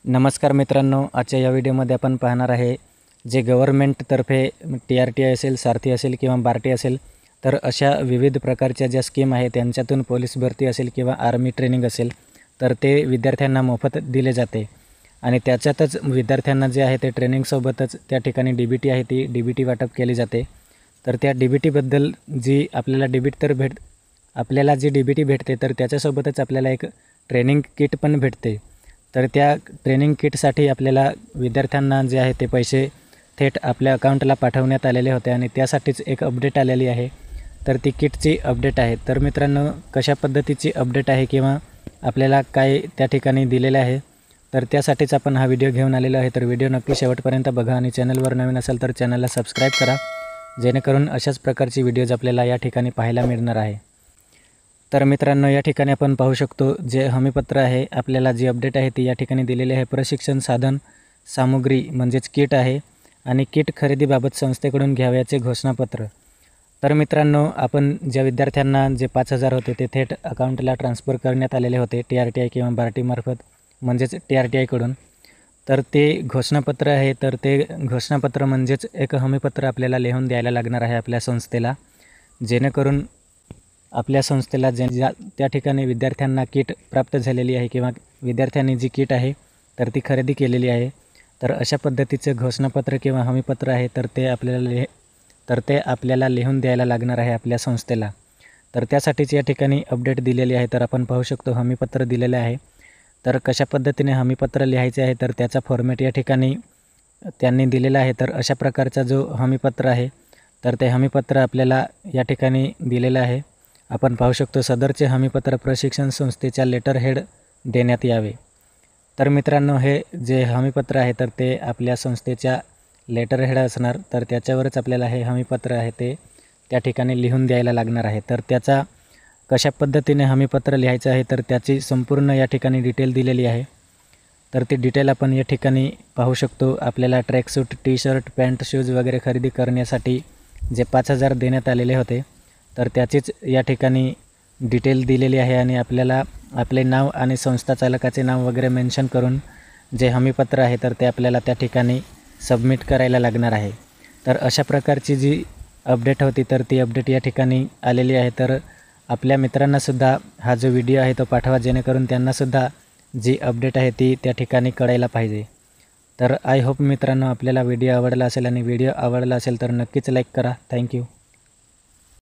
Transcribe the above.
नमस्कार मित्रांनो, आजच्या या व्हिडिओमध्ये आपण पाहणार आहे जे गव्हर्नमेंटतर्फे TRTI असेल, सारथी असेल किंवा बार्टी असेल, तर अशा विविध प्रकारच्या ज्या स्कीम आहेत त्यांच्यातून पोलीस भरती असेल किंवा आर्मी ट्रेनिंग असेल तर ते विद्यार्थ्यांना मोफत दिले जाते। आणि त्याच्यातच विद्यार्थ्यांना जे आहे ते ट्रेनिंगसोबतच त्या ठिकाणी DBT आहे ती DBT वाटप केली जाते। तर त्या DBTबद्दल जी आपल्याला आपल्याला जी DBT भेटते तर त्याच्यासोबतच आपल्याला एक ट्रेनिंग किट पण भेटते। तर त्या ट्रेनिंग किटसाठी आपल्याला विद्यार्थ्यांना जे आहे ते पैसे थेट आपल्या अकाउंटला पाठवण्यात आलेले होते आणि त्यासाठीच एक अपडेट आलेली आहे। तर ती किटची अपडेट आहे। तर मित्रांनो, कशा पद्धतीची अपडेट आहे किंवा आपल्याला काय त्या ठिकाणी दिलेले आहे तर त्यासाठीच आपण हा व्हिडिओ घेऊन आलेलो आहे। तर व्हिडिओ नक्की शेवटपर्यंत बघा आणि चॅनलवर नवीन असाल तर चॅनलला सबस्क्राईब करा, जेणेकरून अशाच प्रकारची व्हिडिओज आपल्याला या ठिकाणी पाहायला मिळणार आहे। तर मित्रांनो, या ठिकाणी आपण पाहू शकतो जे हमीपत्र आहे, आपल्याला जी अपडेट आहे ती या ठिकाणी दिलेली आहे। प्रशिक्षण साधन सामुग्री म्हणजेच किट आहे आणि किट खरेदीबाबत संस्थेकडून घ्यावयाचे घोषणापत्र। तर मित्रांनो, आपण ज्या विद्यार्थ्यांना जे 5,000 होते ते थेट अकाउंटला ट्रान्सफर करण्यात आलेले होते TRTI किंवा बार्टी मार्फत म्हणजेच TRTI कडून, तर ते घोषणापत्र आहे। तर ते घोषणापत्र म्हणजेच एक हमीपत्र आपल्याला लिहून द्यायला लागणार आहे आपल्या संस्थेला, जेणेकरून आपल्या संस्थेला त्या ठिकाणी विद्यार्थ्यांना किट प्राप्त झालेली आहे किंवा विद्यार्थ्यांनी जी किट आहे तर ती खरेदी केलेली आहे, तर अशा पद्धतीचे घोषणापत्र किंवा हमीपत्र आहे तर ते आपल्याला लिहून द्यायला लागणार आहे आपल्या संस्थेला। तर त्यासाठीच या ठिकाणी अपडेट दिलेली आहे। तर आपण पाहू शकतो हमीपत्र दिलेले आहे। तर कशा पद्धतीने हमीपत्र लिहायचे आहे तर त्याचा फॉर्मॅट या ठिकाणी त्यांनी दिलेला आहे। तर अशा प्रकारचा जो हमीपत्र आहे तर ते हमीपत्र आपल्याला या ठिकाणी दिलेलं आहे। आपण पाहू शकतो सदरचे हमीपत्र प्रशिक्षण संस्थेच्या लेटर हेड देण्यात यावे। तर मित्रांनो, हे जे हमीपत्र आहे तर ते आपल्या संस्थेच्या लेटर हेड असणार, तर त्याच्यावरच आपल्याला हे हमीपत्र आहे ते त्या ठिकाणी लिहून द्यायला लागणार आहे। तर त्याचा कशा पद्धतीने हमीपत्र लिहायचं आहे तर त्याची संपूर्ण या ठिकाणी डिटेल दिलेली आहे। तर ती डिटेल आपण या ठिकाणी पाहू शकतो। आपल्याला ट्रॅकसूट, टी-शर्ट, पॅन्ट, शूज वगैरे खरेदी करण्यासाठी जे 5,000 देण्यात आलेले होते तर त्याचीच या ठिकाणी डिटेल दिलेली आहे आणि आपल्याला आपले नाव आणि संस्था चालकाचे नाव वगैरे मेन्शन करून जे हमीपत्र आहे तर ते आपल्याला त्या ठिकाणी सबमिट करायला लागणार आहे। तर अशा प्रकारची जी अपडेट होती तर ती अपडेट या ठिकाणी आलेली आहे। तर आपल्या मित्रांनासुद्धा हा जो व्हिडिओ आहे तो पाठवा, जेणेकरून त्यांनासुद्धा जी अपडेट आहे ती त्या ठिकाणी कळायला पाहिजे। तर आय होप मित्रांनो आपल्याला व्हिडिओ आवडला असेल आणि व्हिडिओ आवडला असेल तर नक्कीच लाईक करा। थँक्यू।